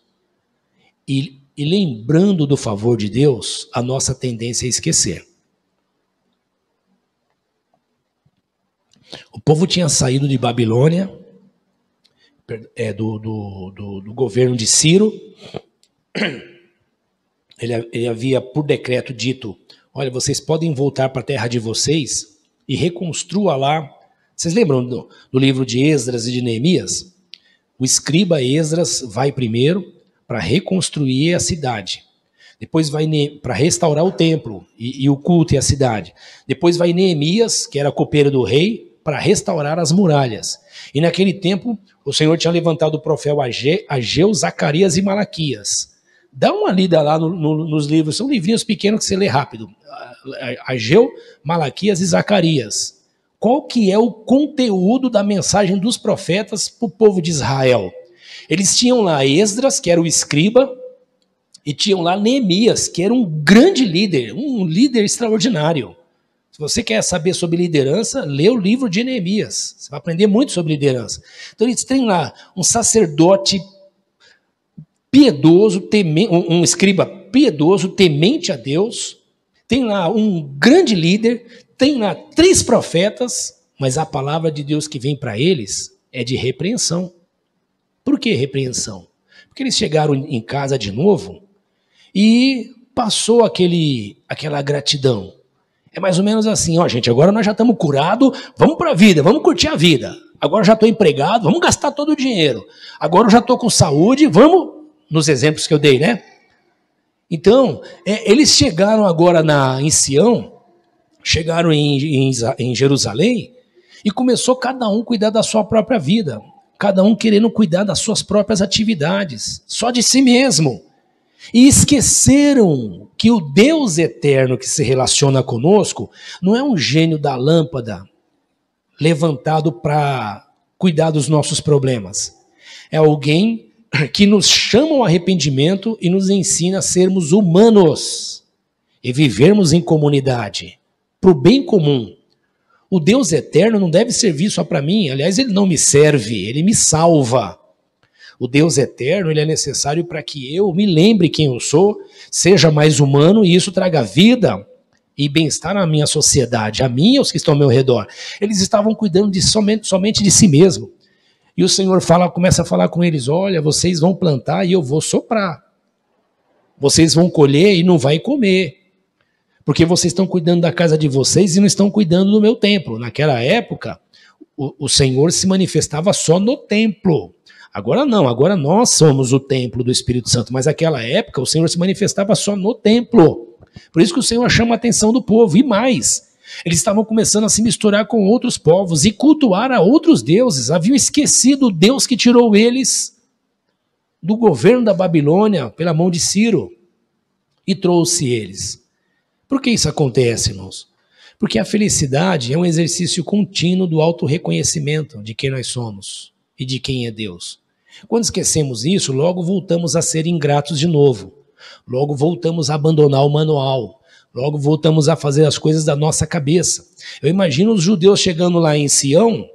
A: e lembrando do favor de Deus, a nossa tendência é esquecer. O povo tinha saído de Babilônia, do governo de Ciro. Ele havia, por decreto, dito, olha, vocês podem voltar para a terra de vocês e reconstrua lá. Vocês lembram do livro de Esdras e de Neemias? O escriba Esdras vai primeiro para reconstruir a cidade. Depois vai para restaurar o templo e o culto e a cidade. Depois vai Neemias, que era copeiro do rei, para restaurar as muralhas. E naquele tempo, o Senhor tinha levantado o profeta Ageu, Zacarias e Malaquias. Dá uma lida lá nos livros, são livrinhos pequenos que você lê rápido. Ageu, Malaquias e Zacarias. Qual que é o conteúdo da mensagem dos profetas para o povo de Israel? Eles tinham lá Esdras, que era o escriba, e tinham lá Neemias, que era um grande líder, um líder extraordinário. Se você quer saber sobre liderança, lê o livro de Neemias. Você vai aprender muito sobre liderança. Então eles têm lá um sacerdote piedoso, um escriba piedoso, temente a Deus. Tem lá um grande líder, tem lá 3 profetas, mas a palavra de Deus que vem para eles é de repreensão. Por que repreensão? Porque eles chegaram em casa de novo e passou aquela gratidão. É mais ou menos assim, ó, gente, agora nós já estamos curados, vamos para a vida, vamos curtir a vida. Agora eu já estou empregado, vamos gastar todo o dinheiro. Agora eu já estou com saúde, vamos, nos exemplos que eu dei, né? Então, eles chegaram agora em Sião, chegaram em Jerusalém, e começou cada um cuidar da sua própria vida, cada um querendo cuidar das suas próprias atividades, só de si mesmo. E esqueceram que o Deus eterno que se relaciona conosco não é um gênio da lâmpada levantado para cuidar dos nossos problemas. É alguém que nos chama ao arrependimento e nos ensina a sermos humanos e vivermos em comunidade, para o bem comum. O Deus eterno não deve servir só para mim, aliás, ele não me serve, ele me salva. O Deus eterno, ele é necessário para que eu me lembre quem eu sou, seja mais humano e isso traga vida e bem-estar na minha sociedade, a mim e aos que estão ao meu redor. Eles estavam cuidando somente de si mesmo. E o Senhor começa a falar com eles, olha, vocês vão plantar e eu vou soprar. Vocês vão colher e não vai comer. Porque vocês estão cuidando da casa de vocês e não estão cuidando do meu templo. Naquela época, o Senhor se manifestava só no templo. Agora não, agora nós somos o templo do Espírito Santo, mas naquela época o Senhor se manifestava só no templo. Por isso que o Senhor chama a atenção do povo, e mais, eles estavam começando a se misturar com outros povos e cultuar a outros deuses, haviam esquecido o Deus que tirou eles do governo da Babilônia pela mão de Ciro e trouxe eles. Por que isso acontece, irmãos? Porque a felicidade é um exercício contínuo do autorreconhecimento de quem nós somos e de quem é Deus. Quando esquecemos isso, logo voltamos a ser ingratos de novo. Logo voltamos a abandonar o manual. Logo voltamos a fazer as coisas da nossa cabeça. Eu imagino os judeus chegando lá em Sião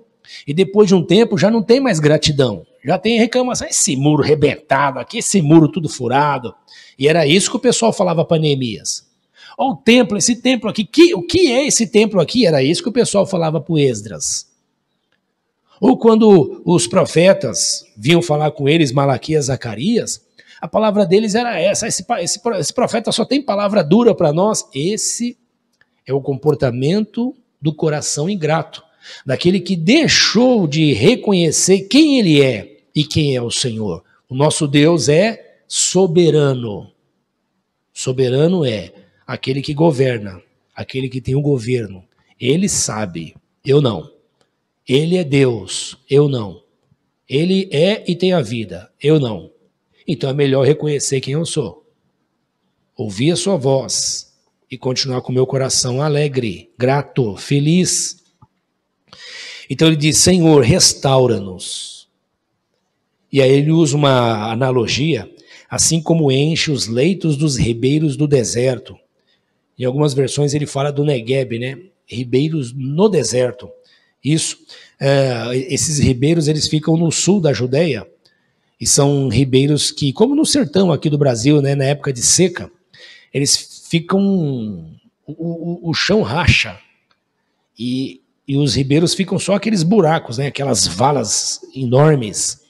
A: e depois de um tempo já não tem mais gratidão. Já tem reclamação, esse muro rebentado aqui, esse muro tudo furado. E era isso que o pessoal falava para Neemias. Olha o templo, esse templo aqui, o que é esse templo aqui? Era isso que o pessoal falava para o Esdras. Ou quando os profetas vinham falar com eles, Malaquias, Zacarias, a palavra deles era essa, esse profeta só tem palavra dura para nós. Esse é o comportamento do coração ingrato, daquele que deixou de reconhecer quem ele é e quem é o Senhor. O nosso Deus é soberano. Soberano é aquele que governa, aquele que tem o governo. Ele sabe, eu não. Ele é Deus, eu não. Ele é e tem a vida, eu não. Então é melhor reconhecer quem eu sou. Ouvir a sua voz e continuar com o meu coração alegre, grato, feliz. Então ele diz, Senhor, restaura-nos. E aí ele usa uma analogia, assim como enche os leitos dos ribeiros do deserto. Em algumas versões ele fala do Negueb, né? Ribeiros no deserto. Isso, esses ribeiros eles ficam no sul da Judeia e são ribeiros que, como no sertão aqui do Brasil, né, na época de seca, eles ficam, o chão racha e os ribeiros ficam só aqueles buracos, né, aquelas valas enormes.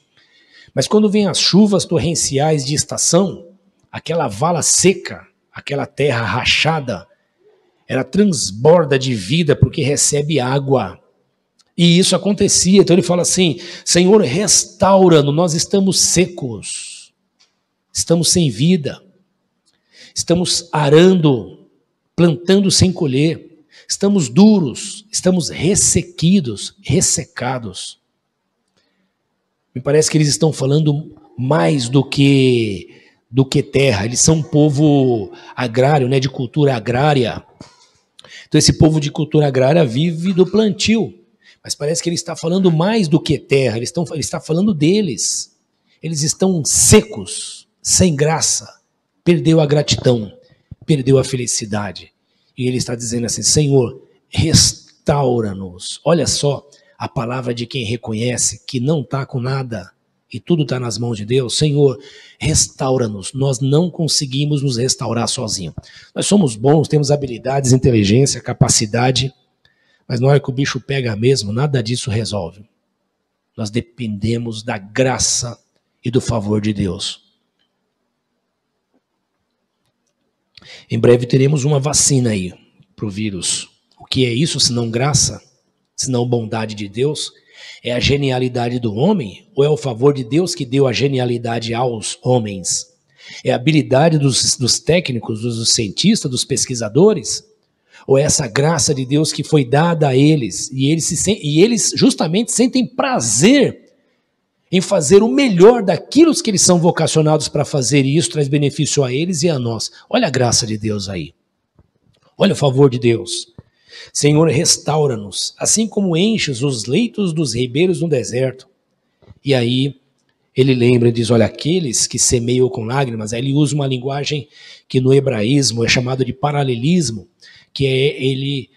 A: Mas quando vem as chuvas torrenciais de estação, aquela vala seca, aquela terra rachada, ela transborda de vida porque recebe água. E isso acontecia, então ele fala assim, Senhor, restaura-nos, nós estamos secos, estamos sem vida, estamos arando, plantando sem colher, estamos duros, estamos ressequidos, ressecados. Me parece que eles estão falando mais do que terra, eles são um povo agrário, né, de cultura agrária. Então esse povo de cultura agrária vive do plantio. Mas parece que ele está falando mais do que terra, ele está falando deles. Eles estão secos, sem graça, perdeu a gratidão, perdeu a felicidade. E ele está dizendo assim, Senhor, restaura-nos. Olha só a palavra de quem reconhece que não está com nada e tudo está nas mãos de Deus. Senhor, restaura-nos. Nós não conseguimos nos restaurar sozinhos. Nós somos bons, temos habilidades, inteligência, capacidade, mas na hora que o bicho pega mesmo, nada disso resolve. Nós dependemos da graça e do favor de Deus. Em breve teremos uma vacina aí para o vírus. O que é isso, senão graça, senão bondade de Deus? É a genialidade do homem ou é o favor de Deus que deu a genialidade aos homens? É a habilidade dos técnicos, dos cientistas, dos pesquisadores? Ou é essa graça de Deus que foi dada a eles? E eles justamente sentem prazer em fazer o melhor daquilo que eles são vocacionados para fazer, e isso traz benefício a eles e a nós. Olha a graça de Deus aí. Olha o favor de Deus. Senhor, restaura-nos, assim como enches os leitos dos ribeiros no deserto. E aí ele lembra e diz, olha, aqueles que semeiam com lágrimas, aí ele usa uma linguagem que no hebraísmo é chamado de paralelismo, que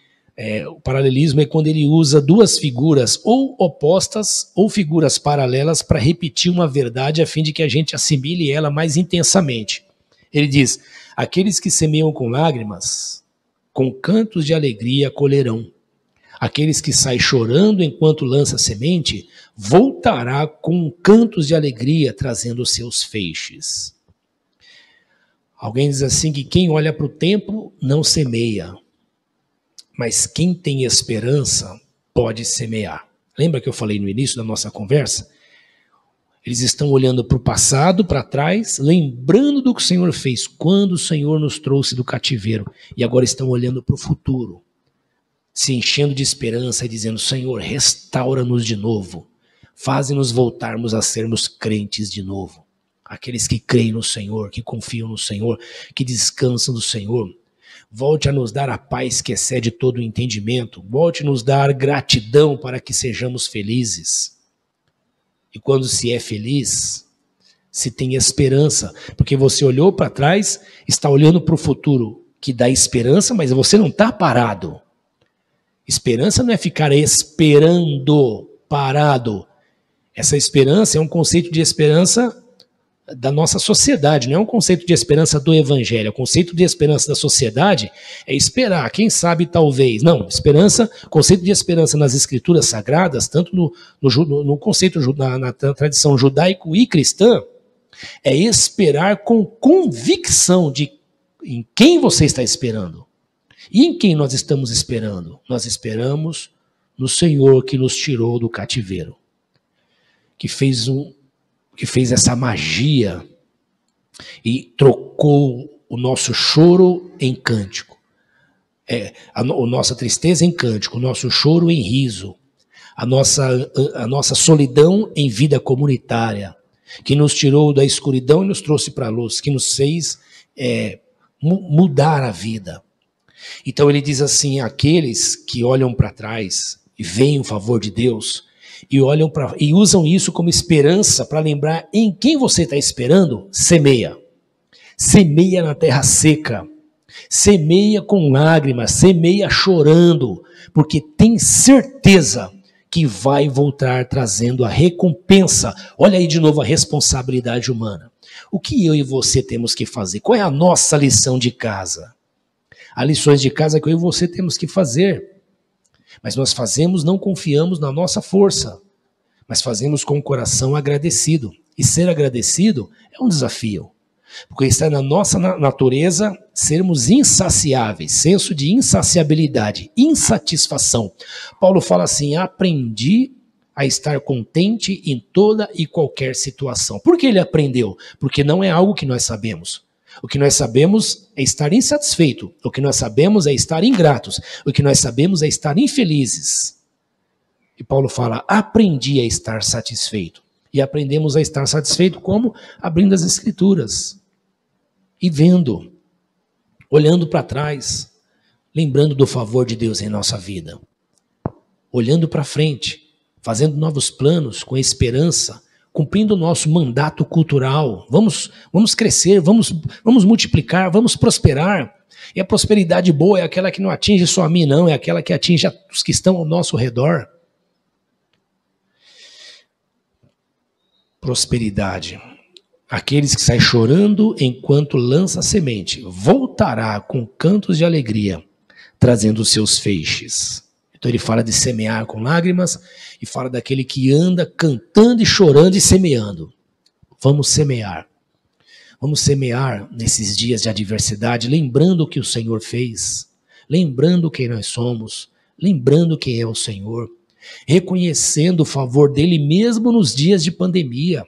A: o paralelismo é quando ele usa duas figuras ou opostas ou figuras paralelas para repetir uma verdade a fim de que a gente assimile ela mais intensamente. Ele diz, aqueles que semeiam com lágrimas, com cantos de alegria colherão. Aqueles que saem chorando enquanto lança semente, voltará com cantos de alegria trazendo os seus feixes. Alguém diz assim que quem olha para o tempo não semeia. Mas quem tem esperança pode semear. Lembra que eu falei no início da nossa conversa? Eles estão olhando para o passado, para trás, lembrando do que o Senhor fez, quando o Senhor nos trouxe do cativeiro. E agora estão olhando para o futuro, se enchendo de esperança e dizendo, Senhor, restaura-nos de novo. Faze-nos voltarmos a sermos crentes de novo. Aqueles que creem no Senhor, que confiam no Senhor, que descansam no Senhor. Volte a nos dar a paz que excede todo o entendimento. Volte a nos dar gratidão para que sejamos felizes. E quando se é feliz, se tem esperança. Porque você olhou para trás, está olhando para o futuro, que dá esperança, mas você não está parado. Esperança não é ficar esperando, parado. Essa esperança é um conceito de esperança da nossa sociedade, não é um conceito de esperança do evangelho. O conceito de esperança da sociedade é esperar, quem sabe talvez. Não, esperança, conceito de esperança nas escrituras sagradas, tanto no conceito na tradição judaico e cristã, é esperar com convicção de em quem você está esperando. E em quem nós estamos esperando? Nós esperamos no Senhor que nos tirou do cativeiro, que fez essa magia e trocou o nosso choro em cântico, a nossa tristeza em cântico, o nosso choro em riso, a nossa solidão em vida comunitária, que nos tirou da escuridão e nos trouxe para a luz, que nos fez mudar a vida. Então ele diz assim, aqueles que olham para trás e veem o favor de Deus, e usam isso como esperança para lembrar em quem você está esperando, semeia. Semeia na terra seca. Semeia com lágrimas, semeia chorando, porque tem certeza que vai voltar trazendo a recompensa. Olha aí de novo a responsabilidade humana. O que eu e você temos que fazer? Qual é a nossa lição de casa? Há lições de casa que eu e você temos que fazer. Mas nós fazemos, não confiamos na nossa força, mas fazemos com o coração agradecido. E ser agradecido é um desafio, porque está na nossa natureza sermos insaciáveis, senso de insaciabilidade, insatisfação. Paulo fala assim, aprendi a estar contente em toda e qualquer situação. Por que ele aprendeu? Porque não é algo que nós sabemos. O que nós sabemos é estar insatisfeito. O que nós sabemos é estar ingratos. O que nós sabemos é estar infelizes. E Paulo fala, aprendi a estar satisfeito. E aprendemos a estar satisfeito como? Abrindo as Escrituras. E vendo. Olhando para trás. Lembrando do favor de Deus em nossa vida. Olhando para frente. Fazendo novos planos com esperança. Cumprindo o nosso mandato cultural. Vamos crescer, vamos multiplicar, vamos prosperar. E a prosperidade boa é aquela que não atinge só a mim, não, é aquela que atinge os que estão ao nosso redor. Prosperidade. Aqueles que saem chorando enquanto lança a semente, voltará com cantos de alegria, trazendo os seus feixes. Então ele fala de semear com lágrimas e fala daquele que anda cantando e chorando e semeando. Vamos semear. Vamos semear nesses dias de adversidade, lembrando o que o Senhor fez, lembrando quem nós somos, lembrando quem é o Senhor, reconhecendo o favor dele mesmo nos dias de pandemia.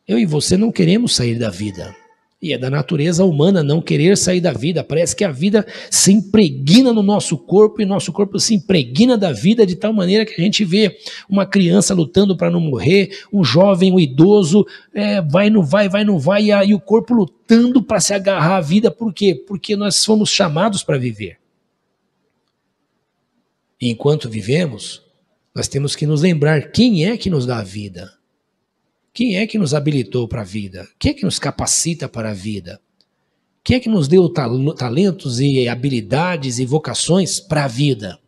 A: Eu e você não queremos sair da vida. E é da natureza humana não querer sair da vida. Parece que a vida se impregna no nosso corpo e nosso corpo se impregna da vida de tal maneira que a gente vê uma criança lutando para não morrer, um jovem, um idoso, vai, não vai, e o corpo lutando para se agarrar à vida. Por quê? Porque nós fomos chamados para viver. E enquanto vivemos, nós temos que nos lembrar quem é que nos dá a vida. Quem é que nos habilitou para a vida? Quem é que nos capacita para a vida? Quem é que nos deu talentos e habilidades e vocações para a vida?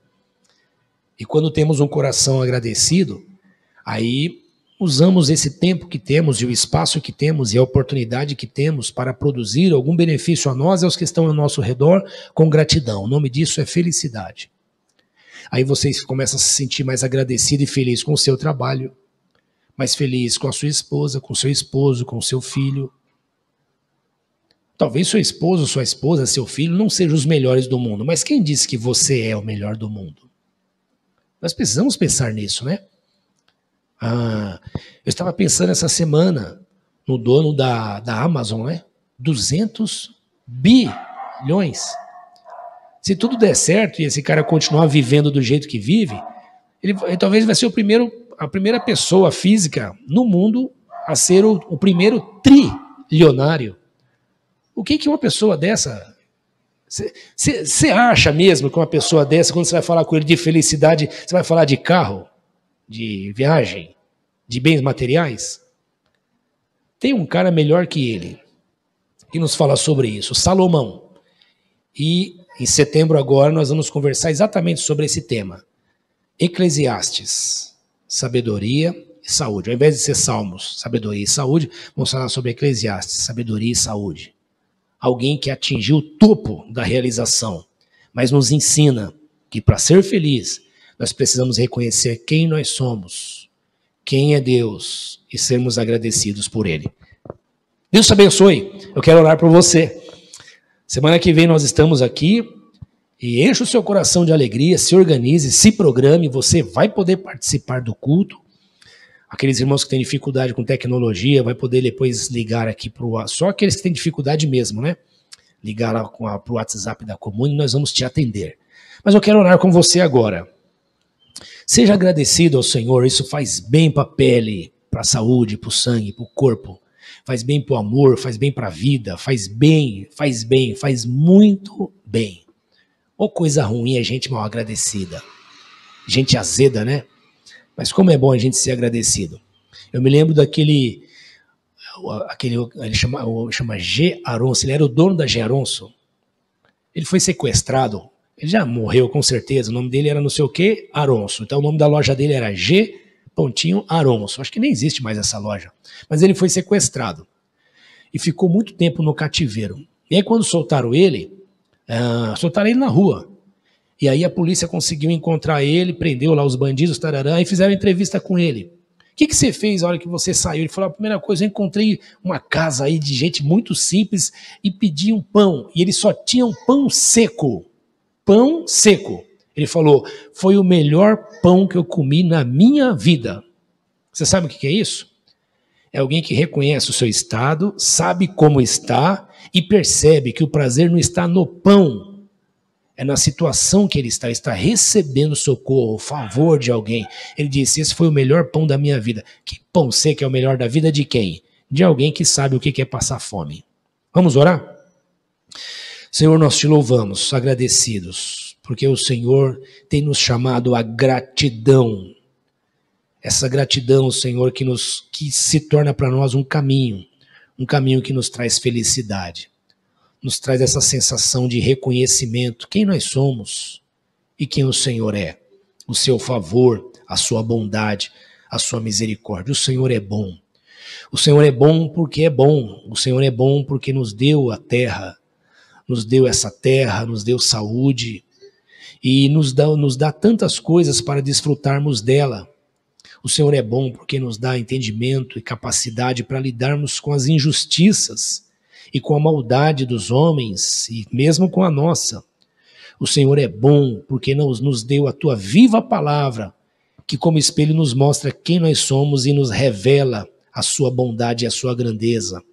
A: E quando temos um coração agradecido, aí usamos esse tempo que temos e o espaço que temos e a oportunidade que temos para produzir algum benefício a nós e aos que estão ao nosso redor com gratidão. O nome disso é felicidade. Aí vocês começam a se sentir mais agradecido e feliz com o seu trabalho, mais feliz com a sua esposa, com o seu esposo, com o seu filho. Talvez seu esposo, sua esposa, seu filho não sejam os melhores do mundo, mas quem disse que você é o melhor do mundo? Nós precisamos pensar nisso, né? Eu estava pensando essa semana no dono da Amazon, né? 200 bilhões. Se tudo der certo e esse cara continuar vivendo do jeito que vive, ele talvez vai ser a primeira pessoa física no mundo a ser o primeiro trilionário. O que uma pessoa dessa... Você acha mesmo que uma pessoa dessa, quando você vai falar com ele de felicidade, você vai falar de carro, de viagem, de bens materiais? Tem um cara melhor que ele, que nos fala sobre isso, Salomão. E em setembro agora nós vamos conversar exatamente sobre esse tema. Eclesiastes, sabedoria e saúde. Ao invés de ser Salmos, sabedoria e saúde, vamos falar sobre Eclesiastes, sabedoria e saúde. Alguém que atingiu o topo da realização, mas nos ensina que para ser feliz, nós precisamos reconhecer quem nós somos, quem é Deus e sermos agradecidos por Ele. Deus te abençoe. Eu quero orar por você. Semana que vem nós estamos aqui e enche o seu coração de alegria, se organize, se programe, você vai poder participar do culto. Aqueles irmãos que têm dificuldade com tecnologia, vai poder depois ligar aqui para o... Só aqueles que têm dificuldade mesmo, né? Ligar lá para o WhatsApp da Comune e nós vamos te atender. Mas eu quero orar com você agora. Seja agradecido ao Senhor, isso faz bem para a pele, para a saúde, para o sangue, para o corpo. Faz bem para o amor, faz bem para a vida, faz muito bem. Ou coisa ruim é gente mal agradecida. Gente azeda, né? Mas como é bom a gente ser agradecido. Eu me lembro daquele ele chama G. Aronso, ele era o dono da G. Aronso. Ele foi sequestrado, ele já morreu com certeza, o nome dele era não sei o que, Aronso. Então o nome da loja dele era G. Aronso. Acho que nem existe mais essa loja. Mas ele foi sequestrado e ficou muito tempo no cativeiro. E aí quando soltaram ele na rua. E aí a polícia conseguiu encontrar ele, prendeu lá os bandidos, tarará, e fizeram entrevista com ele. O que você fez na hora que você saiu? Ele falou, a primeira coisa, eu encontrei uma casa aí de gente muito simples e pedi um pão. E eles só tinham pão seco. Pão seco. Ele falou, foi o melhor pão que eu comi na minha vida. Você sabe o que é isso? É alguém que reconhece o seu estado, sabe como está e percebe que o prazer não está no pão. É na situação que ele está recebendo socorro, o favor de alguém. Ele disse, esse foi o melhor pão da minha vida. Que pão seco é o melhor da vida de quem? De alguém que sabe o que é passar fome. Vamos orar? Senhor, nós te louvamos, agradecidos, porque o Senhor tem nos chamado à gratidão. Essa gratidão, Senhor, que se torna para nós um caminho que nos traz felicidade. nos traz essa sensação de reconhecimento, quem nós somos e quem o Senhor é. O seu favor, a sua bondade, a sua misericórdia. O Senhor é bom. O Senhor é bom porque é bom. O Senhor é bom porque nos deu a terra, nos deu essa terra, nos deu saúde e nos dá tantas coisas para desfrutarmos dela. O Senhor é bom porque nos dá entendimento e capacidade para lidarmos com as injustiças e com a maldade dos homens e mesmo com a nossa. O Senhor é bom porque nos deu a tua viva palavra, que como espelho nos mostra quem nós somos e nos revela a sua bondade e a sua grandeza.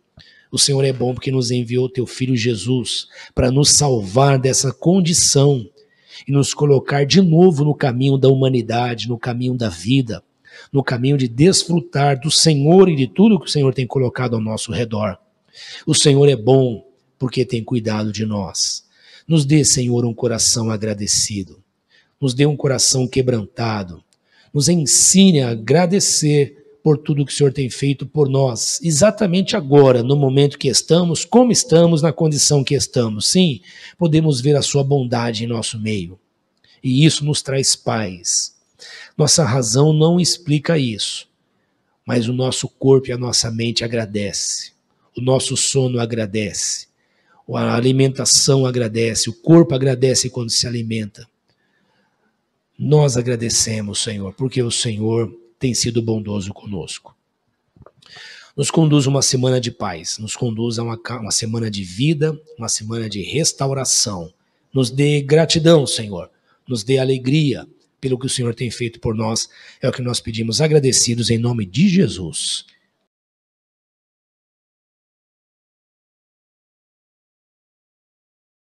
A: O Senhor é bom porque nos enviou teu Filho Jesus para nos salvar dessa condição e nos colocar de novo no caminho da humanidade, no caminho da vida, no caminho de desfrutar do Senhor e de tudo que o Senhor tem colocado ao nosso redor. O Senhor é bom porque tem cuidado de nós. Nos dê, Senhor, um coração agradecido. Nos dê um coração quebrantado. Nos ensine a agradecer por tudo que o Senhor tem feito por nós, exatamente agora, no momento que estamos, como estamos, na condição que estamos. Sim, podemos ver a sua bondade em nosso meio. E isso nos traz paz. Nossa razão não explica isso, mas o nosso corpo e a nossa mente agradece. O nosso sono agradece. A alimentação agradece. O corpo agradece quando se alimenta. Nós agradecemos, Senhor, porque o Senhor tem sido bondoso conosco. Nos conduz uma semana de paz, nos conduz a uma semana de vida, uma semana de restauração. Nos dê gratidão, Senhor, nos dê alegria pelo que o Senhor tem feito por nós. É o que nós pedimos agradecidos em nome de Jesus.